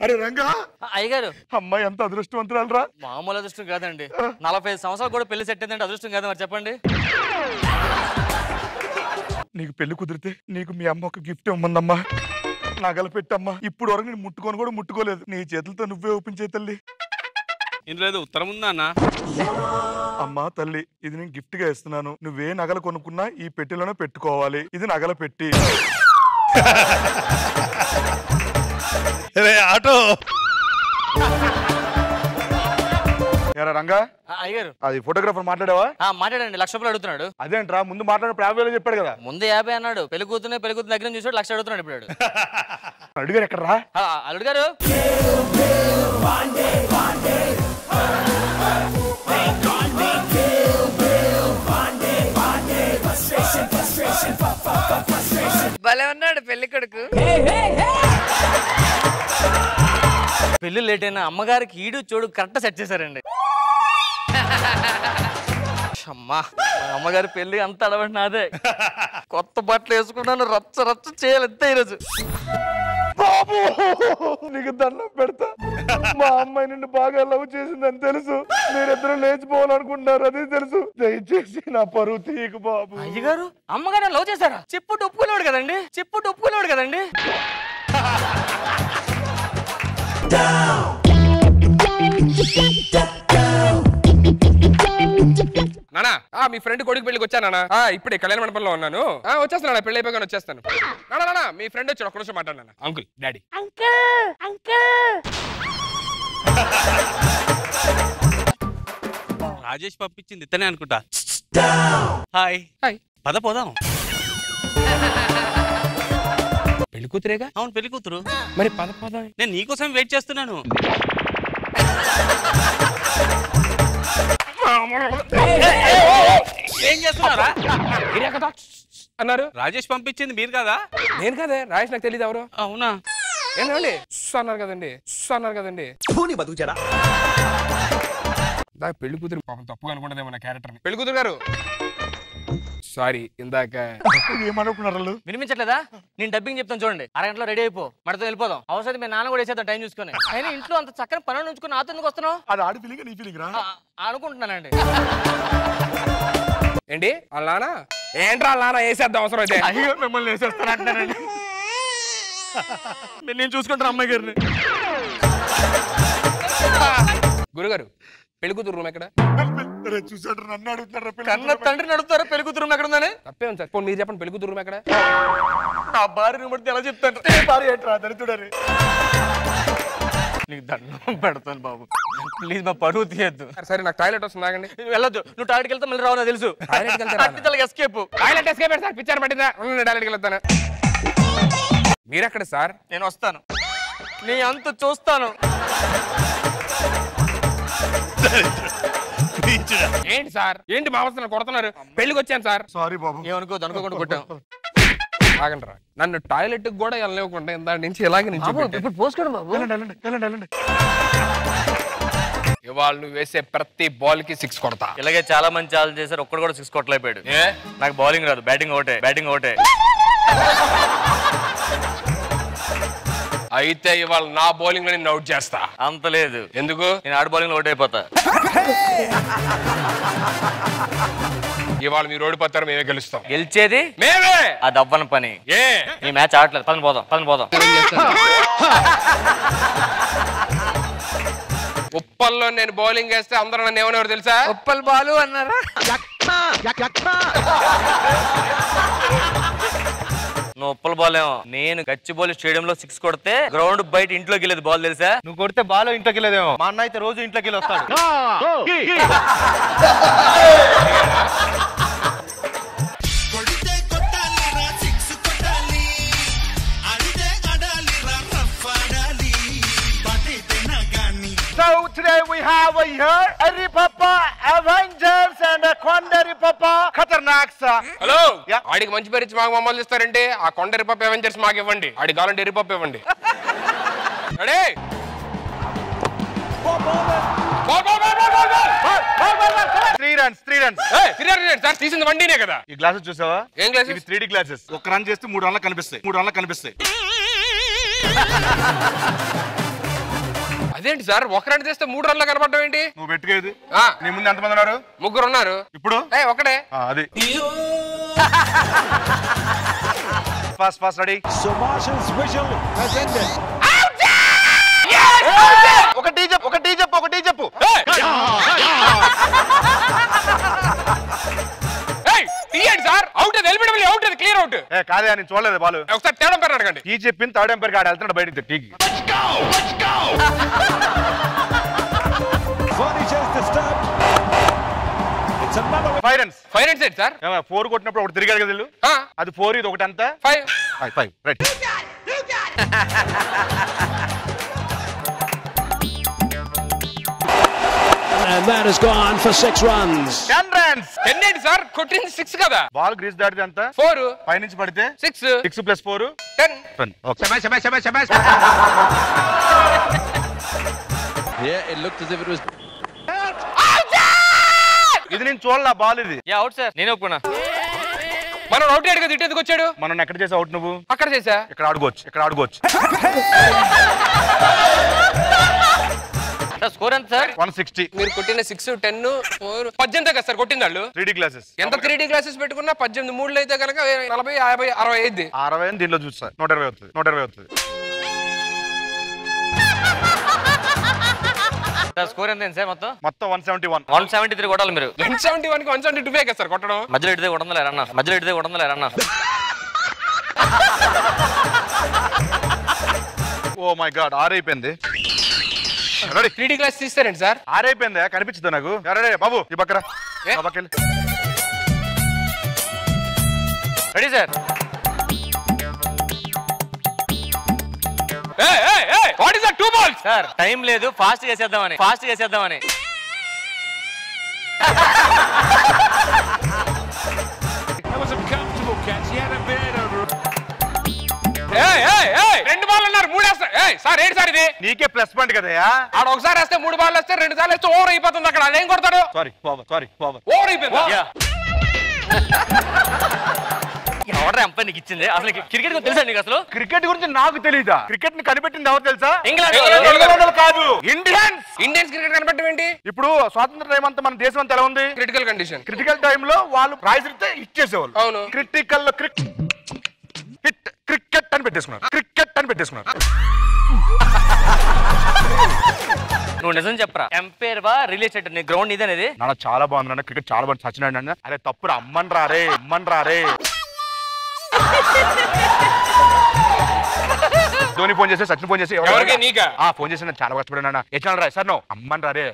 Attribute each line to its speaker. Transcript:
Speaker 1: అరే రంగా
Speaker 2: అయ్యగారు
Speaker 1: అమ్మాయి ఎంత అదృష్టవంతురాలరా.
Speaker 2: మామూలు అదృష్టం కాదండి 45 సంవత్సరాలు కూడా పెళ్లి సెట్ అయిందంటే అదృష్టం కాదు మరి చెప్పండి.
Speaker 1: నీకు పెళ్లి కుదిరితే నీకు మీ అమ్మ ఒక గిఫ్ట్ ఇవ్వమందమ్మా. నగలు పెట్టమ్మా. ఇప్పుడు వరకు నేను ముట్టుకొని కూడా ముట్టుకోలేదు. నీ చేతులతో నువ్వే ఓపెన్ చేయ తల్లి.
Speaker 3: ఇందులో ఏదో ఉత్తరం ఉందా అన్న?
Speaker 1: అమ్మా తల్లి, ఇది నేను గిఫ్ట్ గా ఇస్తున్నాను. నువ్వే నగలు కొనుక్కున్నా ఈ పెట్టెలోనే పెట్టుకోవాలి. ఇది నగల పెట్టి.
Speaker 3: ఆటో
Speaker 1: ఎరా రంగా,
Speaker 2: అయ్యగారు
Speaker 1: అది ఫోటోగ్రాఫర్ మాట్లాడావా?
Speaker 2: మాట్లాడండి. 1,00,000 రూపాయలు అడుగుతున్నాడు.
Speaker 1: అదేంట్రా ముందు మాట్లాడినప్పుడు 50,000 చెప్పాడు కదా.
Speaker 2: ముందు 50 అన్నాడు. పెళ్లి కూతురు దగ్గర చూసాడు 1,00,000 అడుగుతున్నాడు. ఇప్పుడు
Speaker 1: అడిగారు ఎక్కడరా?
Speaker 2: అల్లుడు గారు
Speaker 4: భలే ఉన్నాడు పెళ్లి కొడుకు.
Speaker 2: పెళ్లి లేట్ అయినా అమ్మగారికి ఈడు చూడు కరెక్ట్ సెట్ చేశారండి. అమ్మా అమ్మగారి పెళ్లి అంత అడవండి నాదే. కొత్త బట్టలు వేసుకున్నాను. రచ్చ రచ్చ చేయాలి అంతే ఈరోజు.
Speaker 1: బాబు నీకు దండం పెడతా. మా అమ్మాయి నిన్ను బాగా లవ్ చేసిందని తెలుసు. మీరిద్దరూ లేచిపోవాలనుకుంటున్నారు, అది తెలుసు. దయచేసి నా పరువు తీయకు బాబు.
Speaker 2: అయ్యగారు అమ్మగారు లవ్ చేశారా? చిప్పు ఒప్పుకునేవాడు కదండి. చిప్పు ఒప్పుకునేవాడు కదండి.
Speaker 5: నానా మీ ఫ్రెండ్ కొడుకు పెళ్లికి వచ్చానా? ఇప్పుడే కళ్యాణ మండపంలో ఉన్నాను. వచ్చేస్తాను, పెళ్లి అయిపోయి వచ్చేస్తాను. నానా మీ ఫ్రెండ్ వచ్చాడు, ఒక్క నిమిషం మాట్లాడినా. అంకుల్ డాడీ
Speaker 3: రాజేష్ పంపించింది ఇతనే అనుకుంటా. హాయ్
Speaker 5: హాయ్
Speaker 3: పద పోదాం.
Speaker 5: పెళ్లి కూతురేగా?
Speaker 3: అవును పెళ్లి కూతురు.
Speaker 5: మరి పద పోదాం.
Speaker 3: నేను నీకోసం వెయిట్ చేస్తున్నాను. ఏం చేస్తున్నారా
Speaker 5: అన్నారు?
Speaker 3: రాజేష్ పంపించింది మీరు కదా?
Speaker 5: నేను కదే. రాజేష్ నాకు తెలియదు ఎవరు.
Speaker 3: అవునా?
Speaker 5: ఏంటండి అన్నారు కదండి. అన్నారు కదండి. పెళ్లి కూతురు పాపం తప్పుగా అనుకుంటుందేమో నా క్యారెక్టర్. పెళ్లి కూతురు గారు సారీ ఇందాక
Speaker 1: ఏమనుకున్నారు?
Speaker 2: వినిపించట్లేదా? నేను డబ్బింగ్ చెప్తాను చూడండి. అరగంటలో రెడీ అయిపో, మనతో వెళ్ళిపోదాం. అవసరం మీ నాన్న కూడా వేసేద్దాం టైం చూసుకొని. అయినా ఇంట్లో అంత చక్కని పనులు ఉంచుకుని నాతో ఎందుకు వస్తున్నావు?
Speaker 1: అది ఆడి ఫీలింగ్ నీ ఫీలింగ్ రా
Speaker 2: అనుకుంటున్నానండి.
Speaker 5: ఏంటి వాళ్ళ నాన్న? ఏంట్రా వాళ్ళ నాన్న వేసేద్దాం అవసరం అయితే.
Speaker 1: అయ్యో మిమ్మల్ని వేసేస్తానంటానండి. నేను చూసుకుంటాను అమ్మాయి గారిని.
Speaker 5: గురుగారు పెళ్లి కూతురు రూమ్ ఎక్కడ?
Speaker 1: చూసాడు నన్ను అడుగుతారా?
Speaker 2: కన్న తండ్రిని అడుగుతారా పెళ్లి కూతురు ఎక్కడ ఉందని?
Speaker 5: తప్పే ఉంది సార్. మీరు చెప్పండి పెళ్లి కూతురు రూమ్ ఎక్కడ?
Speaker 2: నా భార్యను బట్టి ఎలా చెప్తాను?
Speaker 1: భార్య ఏంట్రా దరిద్రుడని.
Speaker 2: నీకు దండం పెడతాను బాబు, ప్లీజ్ మా పరువు తీయద్దు.
Speaker 5: సరే నాకు టాయిలెట్ వస్తుంది, ఆగండి.
Speaker 2: వెళ్ళొద్దు. నువ్వు టాయిలెట్కి వెళ్తా మళ్ళీ రావు, నాకు తెలుసు. ఎస్కేప్.
Speaker 5: Toilet escape sir. పిచ్చారు పట్టిందా? టాయిలెట్కి వెళ్తాను. మీరెక్కడ సార్?
Speaker 2: నేను వస్తాను, నీ అంత చూస్తాను.
Speaker 5: ఏంటి సార్? ఏంటి మా అవసరం కొడుతున్నారు? పెళ్లికి వచ్చాను సార్.
Speaker 1: సారీ బాబు.
Speaker 2: ఏమనుకో అనుకోకుండా కొట్టాం.
Speaker 5: ఆగండి రా. నన్ను టాయిలెట్ కూడా వెళ్ళలేకుండా దాని నుంచి ఇలాగే నుంచి
Speaker 2: ఇప్పుడు పోసుకోండి బాబు.
Speaker 1: వెళ్ళండి.
Speaker 5: ఇవాళ నువ్వు వేసే ప్రతి బాల్ కి 6 కొడతా.
Speaker 2: ఇలాగే చాలా మంది ఛాలెంజ్ చేశారు, ఒక్కడు కూడా 6 కొట్టలేపాడు. నాకు బౌలింగ్ రాదు, బ్యాటింగ్ ఒకటే.
Speaker 5: అయితే ఇవాళ నా బౌలింగ్ లో నేను అవుట్ చేస్తా.
Speaker 2: అంత లేదు.
Speaker 5: ఎందుకు?
Speaker 2: నేను ఆడ బౌలింగ్ లో అవుట్ అయిపోతా.
Speaker 5: ఇవాళ మీరు ఓడిపోతారు, మేమే గెలుస్తాం.
Speaker 2: గెలిచేది
Speaker 5: మేమే.
Speaker 2: అది అవ్వని పని. ఈ మ్యాచ్ ఆడలేదు. పని పోదాం.
Speaker 5: ఉప్పల్లో నేను బౌలింగ్ వేస్తే అందరూ నన్ను ఏమనేవారు తెలుసా?
Speaker 4: ఉప్పల్ బాలు అన్నారా?
Speaker 2: నువ్వు ఉప్పల బాల్ ఏమో, నేను గచ్చిబౌలి స్టేడియం లో 6 కొడితే గ్రౌండ్ బయట ఇంట్లోకి వెళ్ళేది బాల్ తెలుసా?
Speaker 1: నువ్వు కొడితే బాల్ ఇంట్లోకి వెళ్ళేదేమో. మా అన్న అయితే రోజు ఇంట్లోకి వెళ్ళి వస్తాడు. So today we have here Harry Papa, Avengers and Quandary Papa, Khatarnak sir.
Speaker 5: Hello, ఆడికి మంచి పేరు ఇచ్చి మాకు మమ్మల్ని ఇస్తారంటే ఆ కొండ ఎరిపప్పు అవెంజర్స్ మాకు ఇవ్వండి. ఆడి కావాలంటే ఎరిపప్పు ఇవ్వండి. రెడీ?
Speaker 1: 3 runs.
Speaker 5: సార్ తీసింది వన్డీనే కదా.
Speaker 1: ఈ గ్లాసెస్ చూసావా?
Speaker 5: ఏం గ్లాసెస్?
Speaker 1: ఇవి 3D గ్లాసెస్. ఒక రన్ చేస్తే 3 రన్లు కనిపిస్తాయి.
Speaker 5: అదేంటి సార్ ఒక రన్ చేస్తే 3 రన్లు కనపడటం ఏంటి?
Speaker 1: నువ్వు పెట్టుకేది
Speaker 5: ఆ,
Speaker 1: నీ ముందు ఎంతమంది ఉన్నారు?
Speaker 5: 3 ఉన్నారు.
Speaker 1: ఇప్పుడు
Speaker 5: ఒకటే.
Speaker 1: అది fast ready.
Speaker 6: So Marshall's whistle has ended.
Speaker 1: ఒకటి చెప్పు.
Speaker 5: తీయండి సార్. అవుట్ అది ఎలిమినబుల్ అవుట్ అది క్లియర్ అవుట్.
Speaker 1: కాదే నేను చూడలేదు బాలు.
Speaker 5: ఒకసారి థర్డ్ అంపైర్ అడగండి.
Speaker 1: టీ చెప్పింది థర్డ్ ఎంపైర్ కాడ వెళ్తున్నాడు బయటికి టీకి.
Speaker 6: Varney chased the stump. It's another
Speaker 1: 5 runs.
Speaker 5: 5 runs ఏంటి సార్?
Speaker 1: 4 కొట్టినప్పుడు ఒకటి తిరిగాడు కదా వీళ్ళు. అది 4 ఇది ఒకటి అంతా
Speaker 5: 5.
Speaker 1: Right.
Speaker 6: and that has gone for 6 runs.
Speaker 1: 10 runs.
Speaker 5: 10 ఏంటి సార్? కొట్టింది 6 కదా.
Speaker 1: బాల్ గ్రీస్ దాటితే అంత
Speaker 5: 4
Speaker 1: పై నుంచి పడితే
Speaker 5: 6
Speaker 1: 6 + 4
Speaker 5: 10.
Speaker 1: Okay.
Speaker 6: Yeah, it looked as if it was
Speaker 1: ఇది నేను చూడలా బాల్ ఇది.
Speaker 2: యా అవుట్ సార్, నేను ఒప్పుకున్నా.
Speaker 5: మనం అవుట్ అయ్యాడు కదా, ఇటు ఎందుకు వచ్చాడు?
Speaker 1: మనం ఎక్కడ చేసావు అవుట్ నువ్వు?
Speaker 5: అక్కడ చేసా.
Speaker 1: ఇక్కడ ఆడుకోవచ్చు.
Speaker 2: స్కోర్ ఎంత సార్?
Speaker 1: 160.
Speaker 5: మీరు కొట్టిన 6 10 4 18 కదా సార్ కొట్టింది వాళ్ళు.
Speaker 1: 3D glasses.
Speaker 5: ఎంత 3D గ్లాసెస్ పెట్టుకున్నా 18 3 అయితే కనుక 40 50 60 అయింది.
Speaker 1: 60 అని దీనిలో చూస్తా 120 అవుతుంది. 120 అవుతుంది.
Speaker 2: స్కోర్ ఎంత సార్?
Speaker 1: మొత్తం 171.
Speaker 2: 173 కొట్టాలి మీరు.
Speaker 5: 171 కి 172 కదా సార్ కొట్టడం.
Speaker 2: మధ్యలో ఇడితే కొట్టందలే రన్న.
Speaker 1: ఓ మై గాడ్, 6 అయిపోయింది. రెడీ.
Speaker 5: 3D glass తీస్తారండి sir?
Speaker 1: 6 అయిపోయిందా? కనిపించదు నాకు. రెడీ బాబు, ఈ పక్కన పక్కకెళ్ళి.
Speaker 2: Ready sir.
Speaker 5: What is that 2 balls?
Speaker 2: Sir time లేదు, ఫాస్ట్ చేసేద్దామని.
Speaker 6: that was a comfortable catch. He had a bit over.
Speaker 5: రెండు బాల్ అన్నారు 3 వేస్తా. సార్ ఏంటి సార్ ఇది?
Speaker 1: నీకే ప్లస్ పాయింట్ కదయ్యా.
Speaker 5: ఆడ ఒకసారి వేస్తే 3 బాల్ వేస్తే 2 సార్లు వేస్తే ఓవర్ అయిపోతుంది. అక్కడ అదేం కొడతాడు?
Speaker 1: Sorry power.
Speaker 5: ఓవర్ అయిపోయింది.
Speaker 2: ఎవరు ఎంపైర్ నీకు ఇచ్చింది? అసలు క్రికెట్ గురించి తెలుసా నీకు? అసలు
Speaker 1: క్రికెట్ గురించి నాకు తెలీదా? క్రికెట్ ని కనిపెట్టింది ఎవరు తెలుసా?
Speaker 2: ఇంగ్లాండ్
Speaker 1: కాదు, ఇండియన్స్
Speaker 5: క్రికెట్ కనబడటం ఏంటి?
Speaker 1: ఇప్పుడు స్వాతంత్ర టైం అంతా మన దేశం అంతా ఎలా ఉంది?
Speaker 5: Critical condition.
Speaker 1: క్రిటికల్ టైం లో వాళ్ళు ప్రైజ్ ఇస్తే ఇచ్చేసేవాళ్ళు.
Speaker 5: అవును.
Speaker 1: క్రిటికల్ లో క్రికెట్ అని పెట్టేసుకున్నారు.
Speaker 2: నువ్వు నిజం చెప్పరా? ఎంపైర్ వా రిలీజ్ నీ గ్రౌండ్ ఇదనేది?
Speaker 1: నాన్న చాలా బాగుంది నాన్న, క్రికెట్ చాలా బాగుంది. సచిన్ అన్న అరే తప్పురా, అమ్మన్ రారే. ధోని ఫోన్ చేసి సచిన్ ఫోన్ చేసి ఫోన్ చేసి చాలా కష్టపడినా ఎట్లా రా సార్? నో అమ్మన్ రారే.